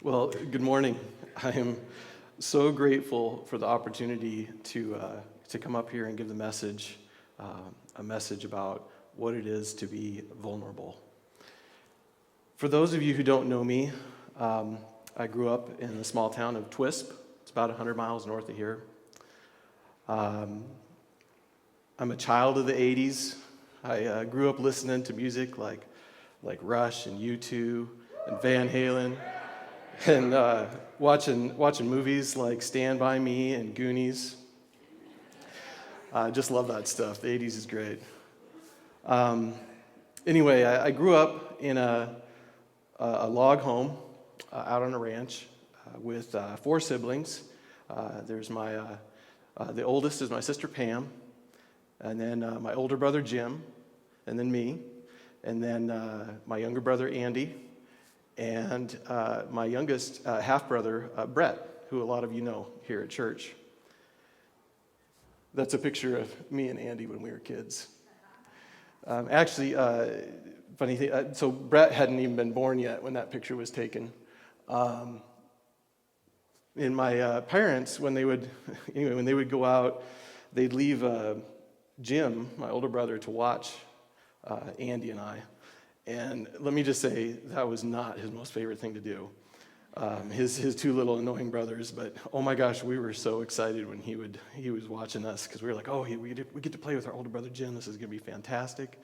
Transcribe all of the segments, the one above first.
Well, good morning. I am so grateful for the opportunity to come up here and give the message, a message about what it is to be vulnerable. For those of you who don't know me, I grew up in the small town of Twisp. It's about 100 miles north of here. I'm a child of the 80s. I grew up listening to music like Rush and U2 and Van Halen, and watching movies like Stand By Me and Goonies. I just love that stuff. The 80s is great. Anyway, I grew up in a log home out on a ranch with 4 siblings. There's the oldest is my sister Pam, and then my older brother Jim, and then me, and then my younger brother Andy, and my youngest half-brother Brett, who a lot of you know here at church. That's a picture of me and Andy when we were kids. Actually, funny thing, so Brett hadn't even been born yet when that picture was taken. And my parents, when they would go out, they'd leave Jim, my older brother, to watch Andy and I. And let me just say, that was not his most favorite thing to do. His 2 little annoying brothers, but oh my gosh, we were so excited when he was watching us, because we were like, oh, we get to play with our older brother Jim. This is going to be fantastic.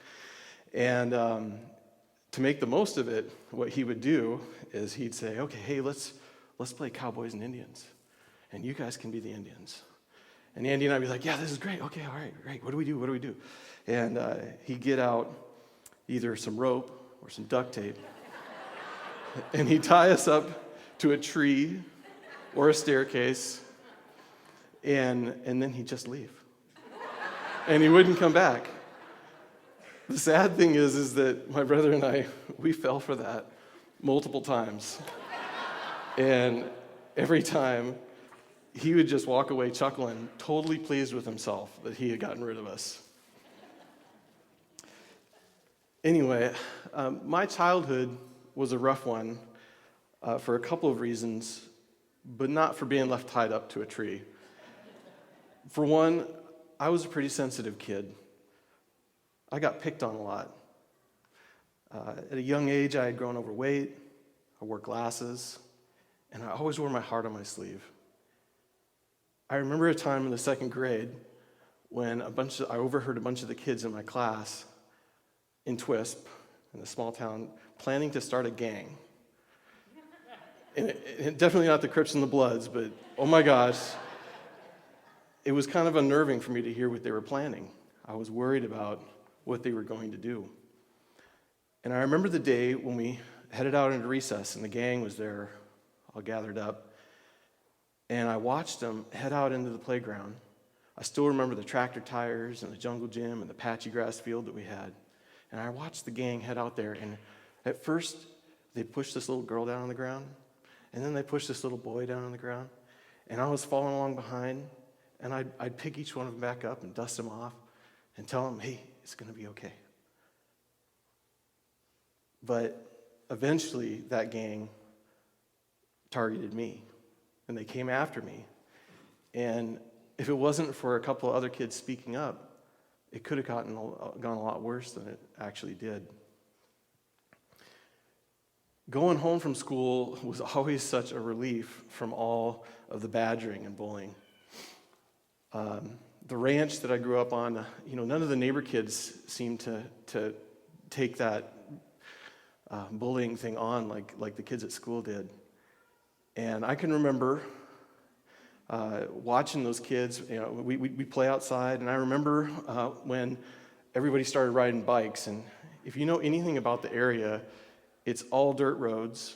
And to make the most of it, what he would do is he'd say, okay, hey, let's play cowboys and Indians, and you guys can be the Indians. And Andy and I'd be like, yeah, this is great. Okay, all right, great. What do we do? And he'd get out either some rope or some duct tape, and he'd tie us up to a tree or a staircase, and then he'd just leave. And he wouldn't come back. The sad thing is that my brother and I, we fell for that multiple times. And every time, he would just walk away chuckling, totally pleased with himself that he had gotten rid of us. Anyway, my childhood was a rough one for a couple of reasons, but not for being left tied up to a tree. For one, I was a pretty sensitive kid. I got picked on a lot. At a young age, I had grown overweight, I wore glasses, and I always wore my heart on my sleeve. I remember a time in the 2nd grade when I overheard a bunch of the kids in my class in Twisp, in a small town, planning to start a gang. And definitely not the Crips and the Bloods, but oh my gosh, it was kind of unnerving for me to hear what they were planning. I was worried about what they were going to do. And I remember the day when we headed out into recess and the gang was there, all gathered up, and I watched them head out into the playground. I still remember the tractor tires and the jungle gym and the patchy grass field that we had. And I watched the gang head out there, and at first, they pushed this little girl down on the ground, and then they pushed this little boy down on the ground, and I was following along behind, and I'd pick each one of them back up and dust them off and tell them, hey, it's going to be okay. But eventually, that gang targeted me, and they came after me, and if it wasn't for a couple of other kids speaking up, it could have gone a lot worse than it actually did. Going home from school was always such a relief from all of the badgering and bullying. The ranch that I grew up on, none of the neighbor kids seemed to take that bullying thing on like the kids at school did. And I can remember watching those kids. We'd play outside, and I remember when everybody started riding bikes. And if you know anything about the area, it's all dirt roads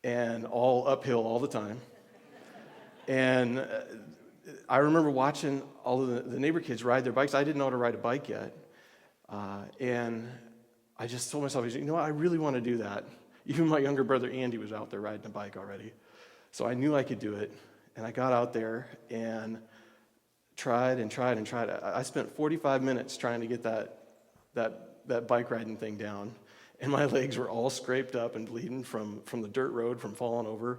and all uphill all the time. And I remember watching all of the neighbor kids ride their bikes. I didn't know how to ride a bike yet, and I just told myself, I really want to do that. Even my younger brother Andy was out there riding a bike already, so I knew I could do it. And I got out there and tried. I spent 45 minutes trying to get that bike riding thing down. and my legs were all scraped up and bleeding from the dirt road from falling over,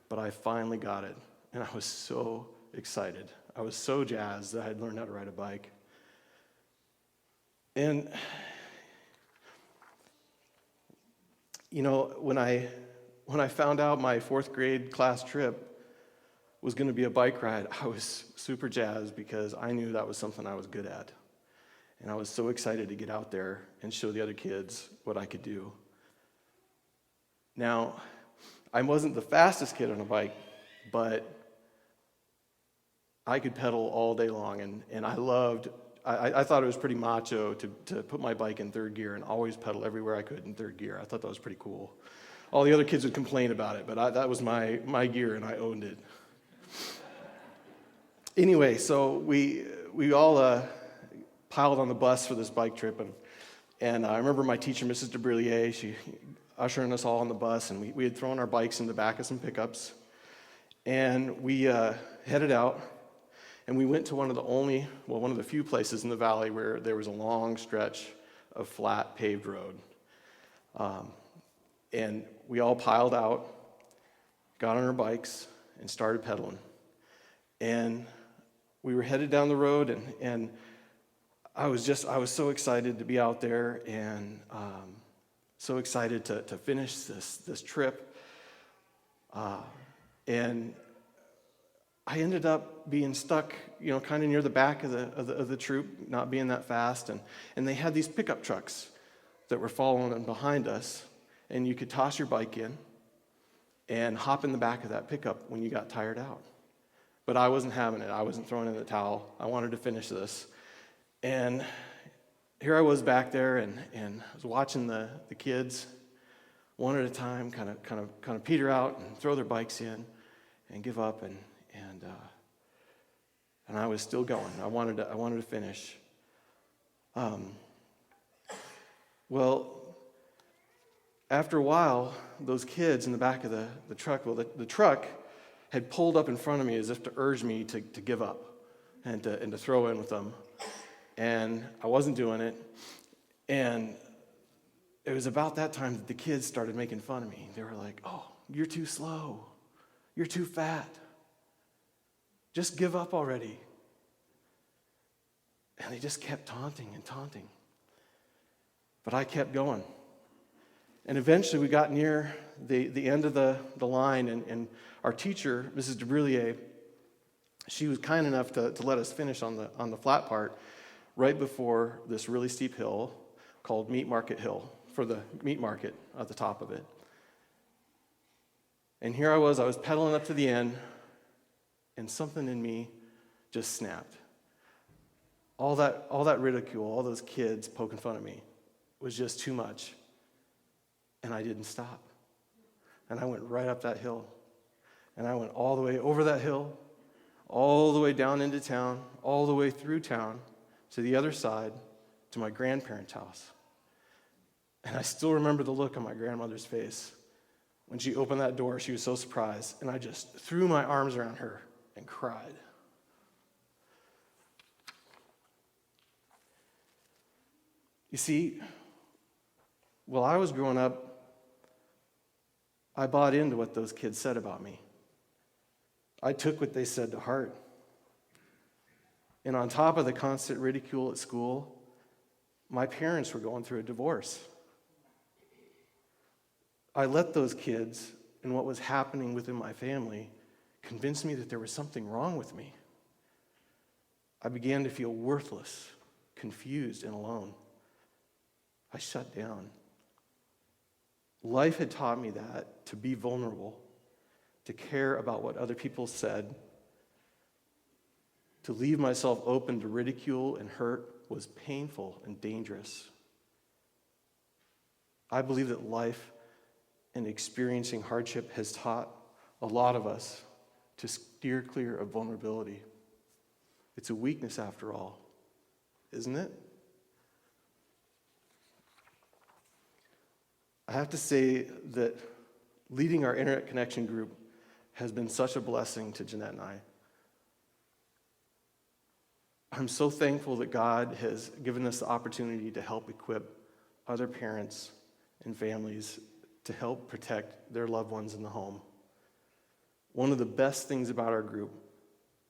but I finally got it, and I was so excited. I was so jazzed that I had learned how to ride a bike. And, you know, when I found out my fourth grade class trip was going to be a bike ride, I was super jazzed because I knew that was something I was good at. And I was so excited to get out there and show the other kids what I could do. Now, I wasn't the fastest kid on a bike, but I could pedal all day long, and I thought it was pretty macho to put my bike in third gear and always pedal everywhere I could in third gear. I thought that was pretty cool. All the other kids would complain about it, but that was my gear, and I owned it. Anyway, so we all piled on the bus for this bike trip, and I remember my teacher, Mrs. DeBrillier, she ushering us all on the bus, and we had thrown our bikes in the back of some pickups, and we headed out, and we went to one of the few places in the valley where there was a long stretch of flat paved road. And we all piled out, got on our bikes, and started pedaling. And we were headed down the road, and I was so excited to be out there, and so excited to finish this trip. And I ended up being stuck, kind of near the back of the troop, not being that fast, and they had these pickup trucks that were following behind us, and you could toss your bike in and hop in the back of that pickup when you got tired out. But I wasn't having it. I wasn't throwing in the towel. I wanted to finish this. And here I was back there, and I was watching the kids one at a time kind of peter out and throw their bikes in and give up, and I was still going. I wanted to finish. Well, after a while, those kids in the back of the truck, the truck had pulled up in front of me as if to urge me to give up and to throw in with them. And I wasn't doing it. And it was about that time that the kids started making fun of me. They were like, "Oh, you're too slow. You're too fat. Just give up already." And they just kept taunting and taunting. But I kept going. And eventually we got near the end of the line, and our teacher, Mrs. DeBrillier, she was kind enough to let us finish on the flat part right before this really steep hill called Meat Market Hill, for the meat market at the top of it. And here I was pedaling up to the end, and something in me just snapped. All that ridicule, all those kids poking fun at me was just too much. And I didn't stop. And I went right up that hill. And I went all the way over that hill, all the way down into town, all the way through town, to the other side, to my grandparents' house. And I still remember the look on my grandmother's face. When she opened that door, she was so surprised, and I just threw my arms around her and cried. You see, while I was growing up, I bought into what those kids said about me. I took what they said to heart. And on top of the constant ridicule at school, my parents were going through a divorce. I let those kids and what was happening within my family convince me that there was something wrong with me. I began to feel worthless, confused, and alone. I shut down. Life had taught me that to be vulnerable, to care about what other people said, to leave myself open to ridicule and hurt was painful and dangerous. I believe that life and experiencing hardship has taught a lot of us to steer clear of vulnerability. It's a weakness after all, isn't it? I have to say that leading our internet connection group has been such a blessing to Jeanette and I. I'm so thankful that God has given us the opportunity to help equip other parents and families to help protect their loved ones in the home. One of the best things about our group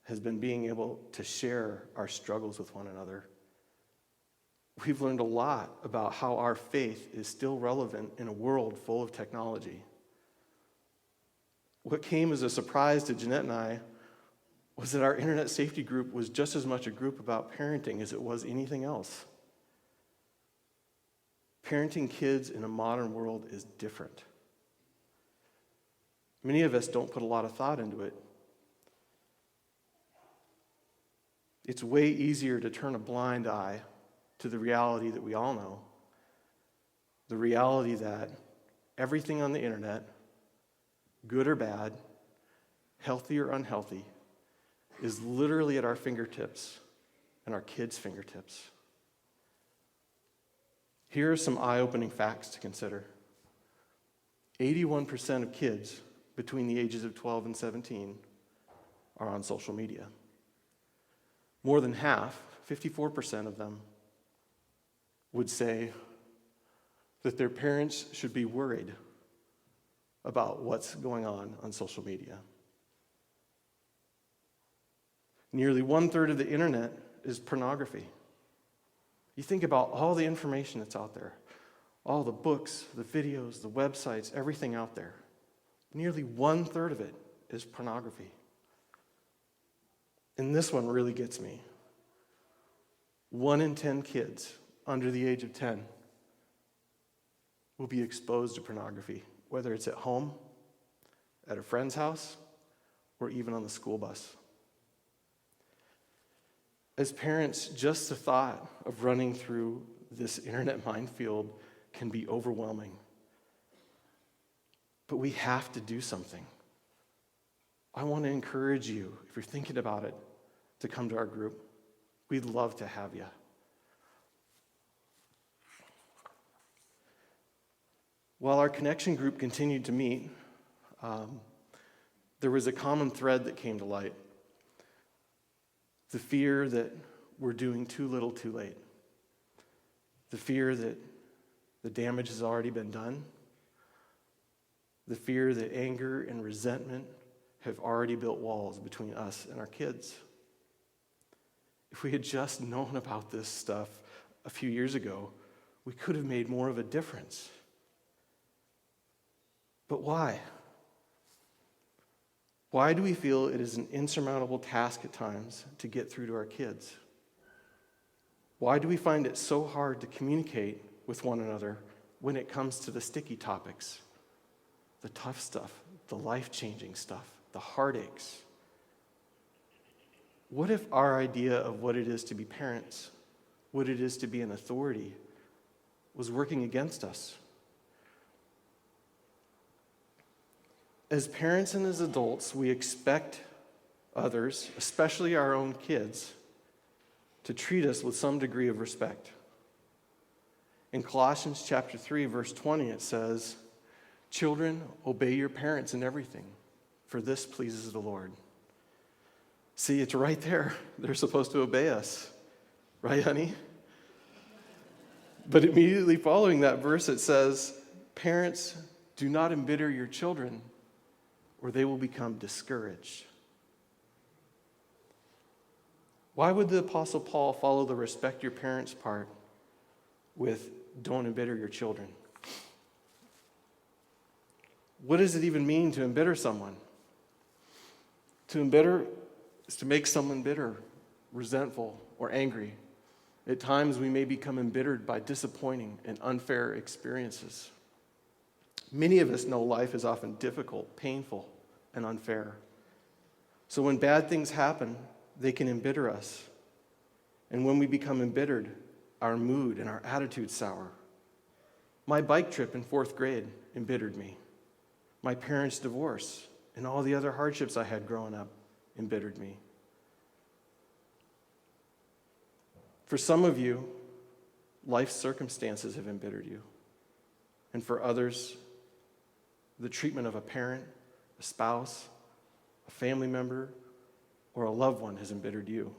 has been being able to share our struggles with one another. We've learned a lot about how our faith is still relevant in a world full of technology. What came as a surprise to Jeanette and I was that our internet safety group was just as much a group about parenting as it was anything else. Parenting kids in a modern world is different. Many of us don't put a lot of thought into it. It's way easier to turn a blind eye to the reality that we all know. The reality that everything on the internet, good or bad, healthy or unhealthy, is literally at our fingertips and our kids' fingertips. Here are some eye-opening facts to consider. 81% of kids between the ages of 12 and 17 are on social media. More than half, 54% of them, would say that their parents should be worried about what's going on social media. Nearly 1/3 of the internet is pornography. You think about all the information that's out there, all the books, the videos, the websites, everything out there. Nearly 1/3 of it is pornography. And this one really gets me. 1 in 10 kids under the age of 10 will be exposed to pornography, whether it's at home, at a friend's house, or even on the school bus. As parents, just the thought of running through this internet minefield can be overwhelming. But we have to do something. I want to encourage you, if you're thinking about it, to come to our group. We'd love to have you. While our connection group continued to meet, there was a common thread that came to light. The fear that we're doing too little too late. The fear that the damage has already been done. The fear that anger and resentment have already built walls between us and our kids. If we had just known about this stuff a few years ago, we could have made more of a difference. But why? Why do we feel it is an insurmountable task at times to get through to our kids? Why do we find it so hard to communicate with one another when it comes to the sticky topics, the tough stuff, the life-changing stuff, the heartaches? What if our idea of what it is to be parents, what it is to be an authority, was working against us? As parents and as adults, we expect others, especially our own kids, to treat us with some degree of respect. In Colossians chapter 3, verse 20, it says, "Children, obey your parents in everything, for this pleases the Lord." See, it's right there. They're supposed to obey us. Right, honey? But immediately following that verse, it says, "Parents, do not embitter your children, or they will become discouraged." Why would the Apostle Paul follow the respect your parents part with don't embitter your children? What does it even mean to embitter someone? To embitter is to make someone bitter, resentful, or angry. At times we may become embittered by disappointing and unfair experiences. Many of us know life is often difficult, painful, and unfair. So when bad things happen, they can embitter us. And when we become embittered, our mood and our attitude sour. My bike trip in 4th grade embittered me. My parents' divorce and all the other hardships I had growing up embittered me. For some of you, life's circumstances have embittered you. And for others, the treatment of a parent, a spouse, a family member, or a loved one has embittered you.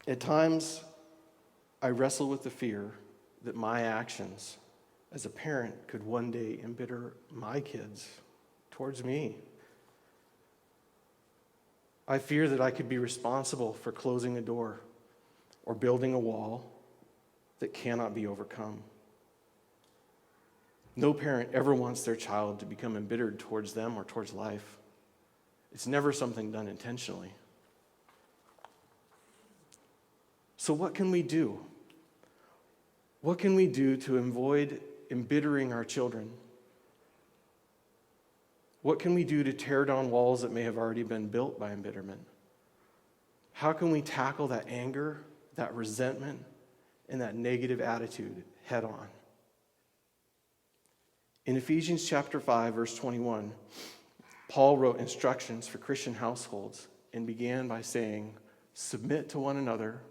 At times, I wrestle with the fear that my actions as a parent, could one day embitter my kids towards me. I fear that I could be responsible for closing a door or building a wall that cannot be overcome. No parent ever wants their child to become embittered towards them or towards life. It's never something done intentionally. So what can we do? What can we do to avoid embittering our children? What can we do to tear down walls that may have already been built by embitterment? How can we tackle that anger, that resentment, and that negative attitude head on? In Ephesians chapter 5, verse 21, Paul wrote instructions for Christian households and began by saying, "Submit to one another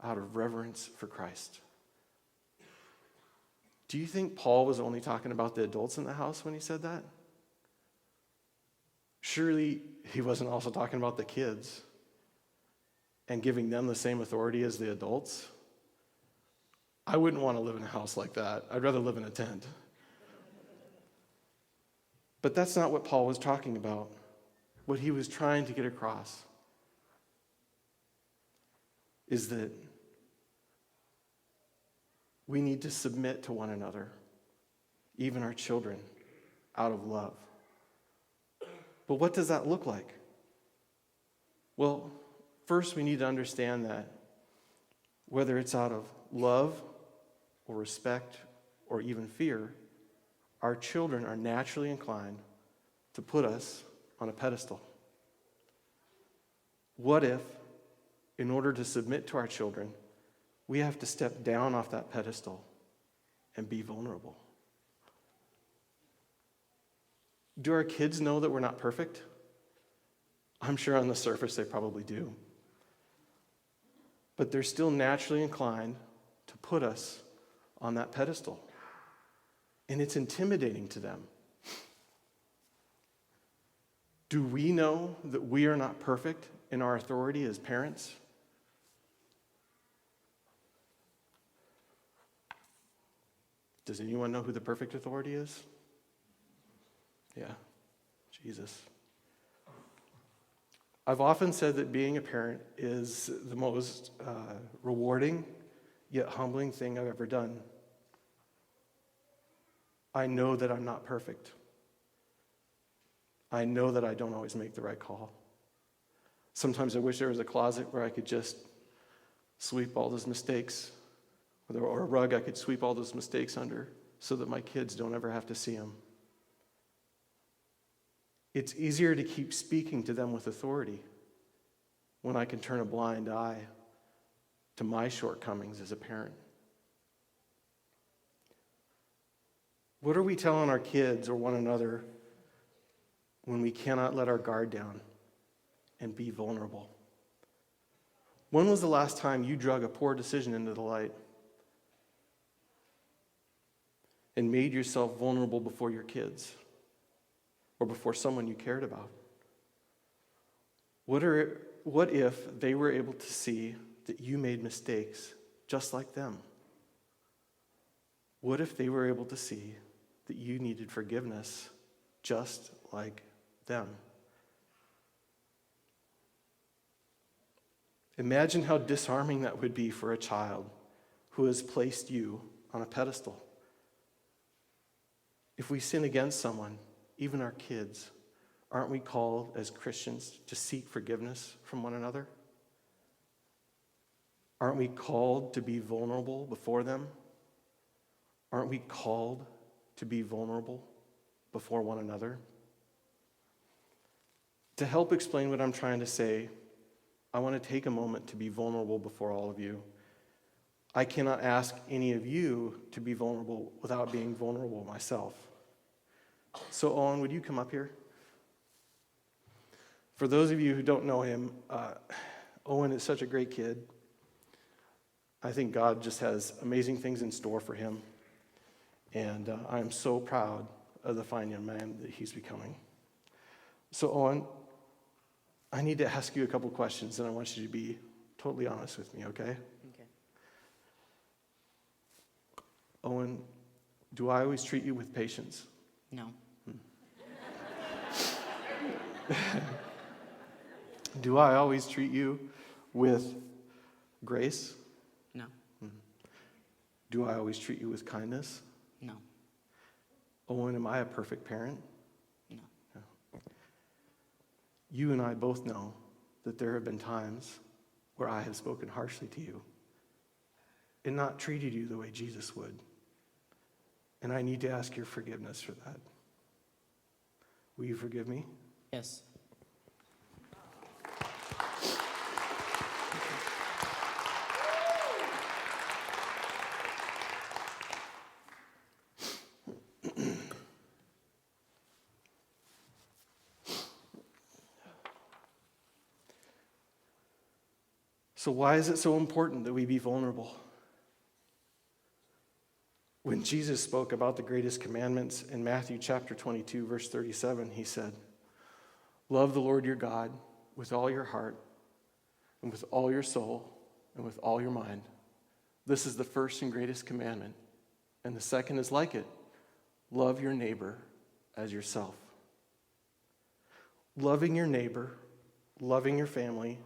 out of reverence for Christ." Do you think Paul was only talking about the adults in the house when he said that? Surely he wasn't also talking about the kids and giving them the same authority as the adults? I wouldn't want to live in a house like that. I'd rather live in a tent. But that's not what Paul was talking about. What he was trying to get across is that we need to submit to one another, even our children, out of love. But what does that look like? Well, first we need to understand that whether it's out of love or respect or even fear, our children are naturally inclined to put us on a pedestal. What if, in order to submit to our children, we have to step down off that pedestal and be vulnerable? Do our kids know that we're not perfect? I'm sure on the surface they probably do. But they're still naturally inclined to put us on that pedestal. And it's intimidating to them. Do we know that we are not perfect in our authority as parents? Does anyone know who the perfect authority is? Yeah, Jesus. I've often said that being a parent is the most rewarding yet humbling thing I've ever done. I know that I'm not perfect. I know that I don't always make the right call. Sometimes I wish there was a closet where I could just sweep all those mistakes, or a rug I could sweep all those mistakes under so that my kids don't ever have to see them. It's easier to keep speaking to them with authority when I can turn a blind eye to my shortcomings as a parent. What are we telling our kids or one another when we cannot let our guard down and be vulnerable? When was the last time you drug a poor decision into the light and made yourself vulnerable before your kids or before someone you cared about? What if they were able to see that you made mistakes just like them? What if they were able to see that you needed forgiveness just like them? Imagine how disarming that would be for a child who has placed you on a pedestal. If we sin against someone, even our kids, aren't we called as Christians to seek forgiveness from one another? Aren't we called to be vulnerable before them? Aren't we called to be vulnerable before one another? To help explain what I'm trying to say, I want to take a moment to be vulnerable before all of you. I cannot ask any of you to be vulnerable without being vulnerable myself. So Owen, would you come up here? For those of you who don't know him, Owen is such a great kid. I think God just has amazing things in store for him. And I am so proud of the fine young man that he's becoming. So Owen, I need to ask you a couple questions, and I want you to be totally honest with me, okay? Okay. Owen, Do I always treat you with patience? No. Do I always treat you with grace? No. Do I always treat you with kindness? No. Owen, am I a perfect parent? No. No. You and I both know that there have been times where I have spoken harshly to you and not treated you the way Jesus would. And I need to ask your forgiveness for that. Will you forgive me? Yes. So why is it so important that we be vulnerable? When Jesus spoke about the greatest commandments in Matthew chapter 22, verse 37, he said, "Love the Lord your God with all your heart and with all your soul and with all your mind. This is the first and greatest commandment. And the second is like it. Love your neighbor as yourself." Loving your neighbor, loving your family,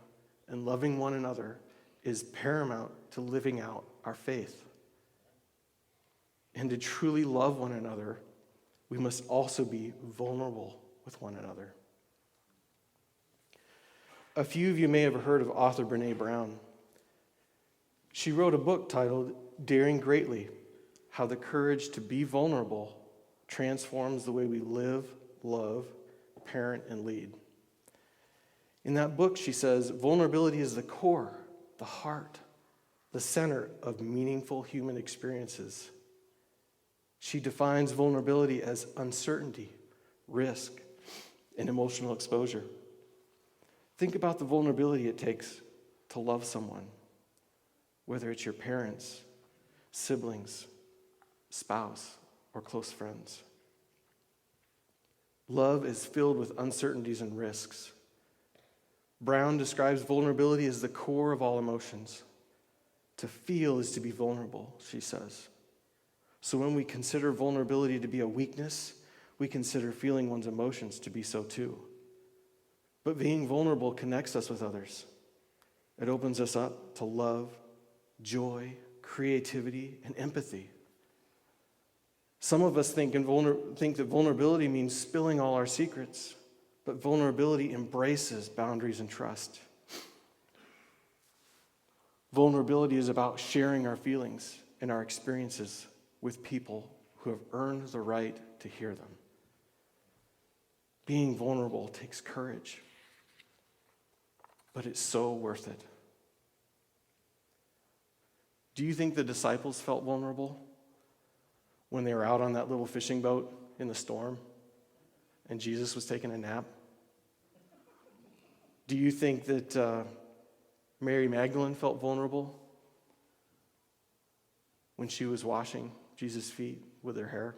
and loving one another is paramount to living out our faith. And to truly love one another, we must also be vulnerable with one another. A few of you may have heard of author Brene Brown. She wrote a book titled Daring Greatly: How the Courage to Be Vulnerable Transforms the Way We Live, Love, Parent, and Lead. In that book, she says, vulnerability is the core, the heart, the center of meaningful human experiences. She defines vulnerability as uncertainty, risk, and emotional exposure. Think about the vulnerability it takes to love someone, whether it's your parents, siblings, spouse, or close friends. Love is filled with uncertainties and risks. Brown describes vulnerability as the core of all emotions. To feel is to be vulnerable, she says. So when we consider vulnerability to be a weakness, we consider feeling one's emotions to be so too. But being vulnerable connects us with others. It opens us up to love, joy, creativity, and empathy. Some of us think that vulnerability means spilling all our secrets, but vulnerability embraces boundaries and trust. Vulnerability is about sharing our feelings and our experiences with people who have earned the right to hear them. Being vulnerable takes courage, but it's so worth it. Do you think the disciples felt vulnerable when they were out on that little fishing boat in the storm and Jesus was taking a nap? Do you think that Mary Magdalene felt vulnerable when she was washing Jesus' feet with her hair?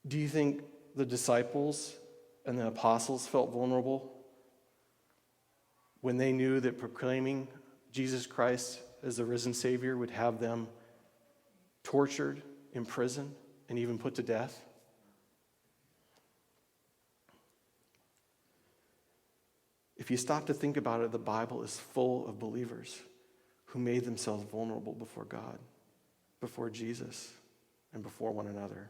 Do you think the disciples and the apostles felt vulnerable when they knew that proclaiming Jesus Christ as the risen Savior would have them tortured, imprisoned, and even put to death? If you stop to think about it, the Bible is full of believers who made themselves vulnerable before God, before Jesus, and before one another.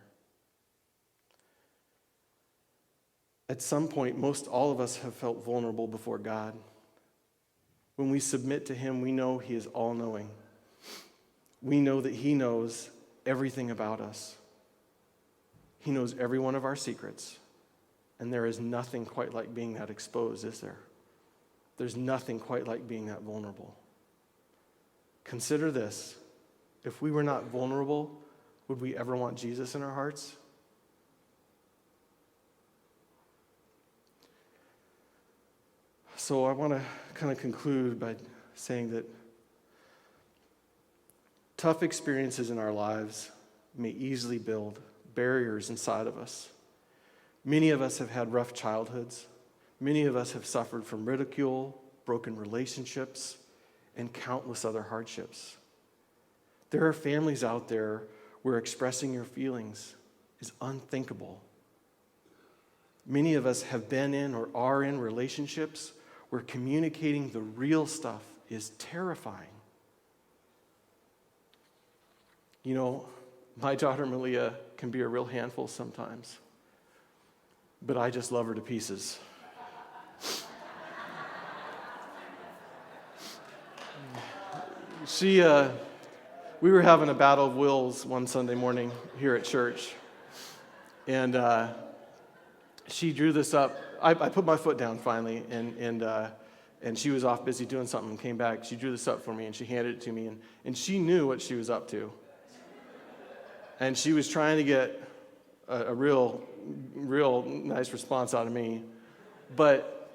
At some point, most all of us have felt vulnerable before God. When we submit to Him, we know He is all-knowing. We know that He knows everything about us. He knows every one of our secrets, and there is nothing quite like being that exposed, is there? There's nothing quite like being that vulnerable. Consider this. If we were not vulnerable, would we ever want Jesus in our hearts? So I want to kind of conclude by saying that tough experiences in our lives may easily build barriers inside of us. Many of us have had rough childhoods. Many of us have suffered from ridicule, broken relationships, and countless other hardships. There are families out there where expressing your feelings is unthinkable. Many of us have been in or are in relationships where communicating the real stuff is terrifying. You know, my daughter Malia can be a real handful sometimes, but I just love her to pieces. We were having a battle of wills one Sunday morning here at church, and she drew this up. I put my foot down finally, and she was off busy doing something and came back. She drew this up for me, and she handed it to me, and she knew what she was up to. And she was trying to get a real nice response out of me, but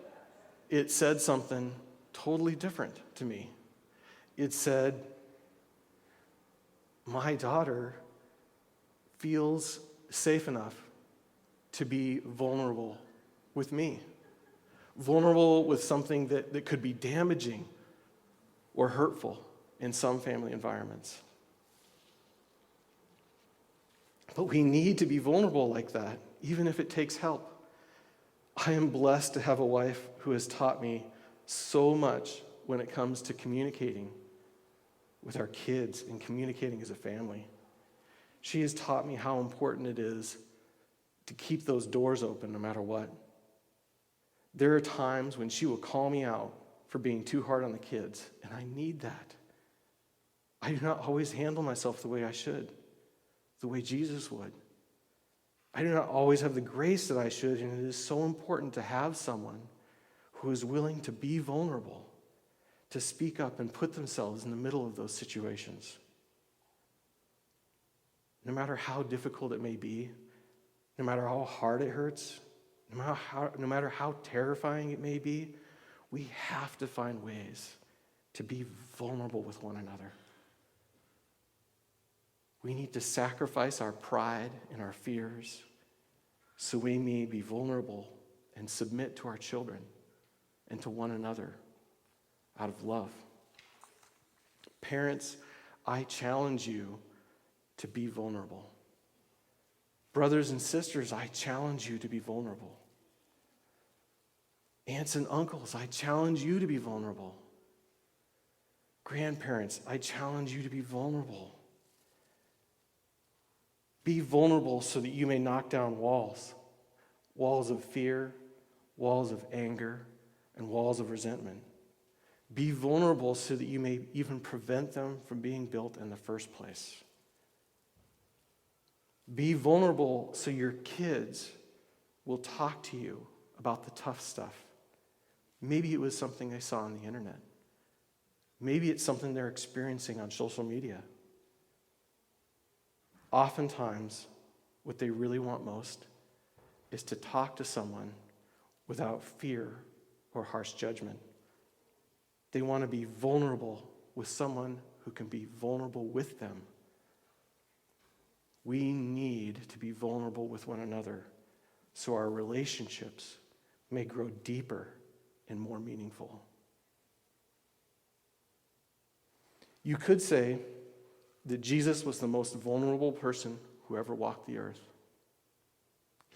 it said something totally different to me. It said, my daughter feels safe enough to be vulnerable with me, vulnerable with something that could be damaging or hurtful in some family environments. But we need to be vulnerable like that, even if it takes help. I am blessed to have a wife who has taught me so much when it comes to communicating with our kids and communicating as a family. She has taught me how important it is to keep those doors open no matter what. There are times when she will call me out for being too hard on the kids, and I need that. I do not always handle myself the way I should, the way Jesus would. I do not always have the grace that I should, and it is so important to have someone who is willing to be vulnerable, to speak up and put themselves in the middle of those situations. No matter how difficult it may be, no matter how hard it hurts, no matter how terrifying it may be, we have to find ways to be vulnerable with one another. We need to sacrifice our pride and our fears so we may be vulnerable and submit to our children and to one another out of love. Parents, I challenge you to be vulnerable. Brothers and sisters, I challenge you to be vulnerable. Aunts and uncles, I challenge you to be vulnerable. Grandparents, I challenge you to be vulnerable. Be vulnerable so that you may knock down walls of fear, walls of anger, and walls of resentment. Be vulnerable so that you may even prevent them from being built in the first place. Be vulnerable so your kids will talk to you about the tough stuff. Maybe it was something they saw on the internet. Maybe it's something they're experiencing on social media. Oftentimes, what they really want most is to talk to someone without fear or harsh judgment. They want to be vulnerable with someone who can be vulnerable with them. We need to be vulnerable with one another so our relationships may grow deeper and more meaningful. You could say that Jesus was the most vulnerable person who ever walked the earth.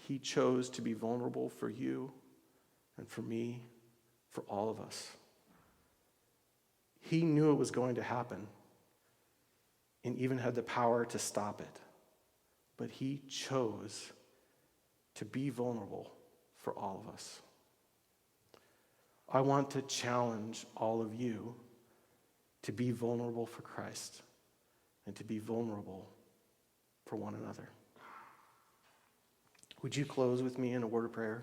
He chose to be vulnerable for you and for me, for all of us. He knew it was going to happen and even had the power to stop it. But he chose to be vulnerable for all of us. I want to challenge all of you to be vulnerable for Christ and to be vulnerable for one another. Would you close with me in a word of prayer?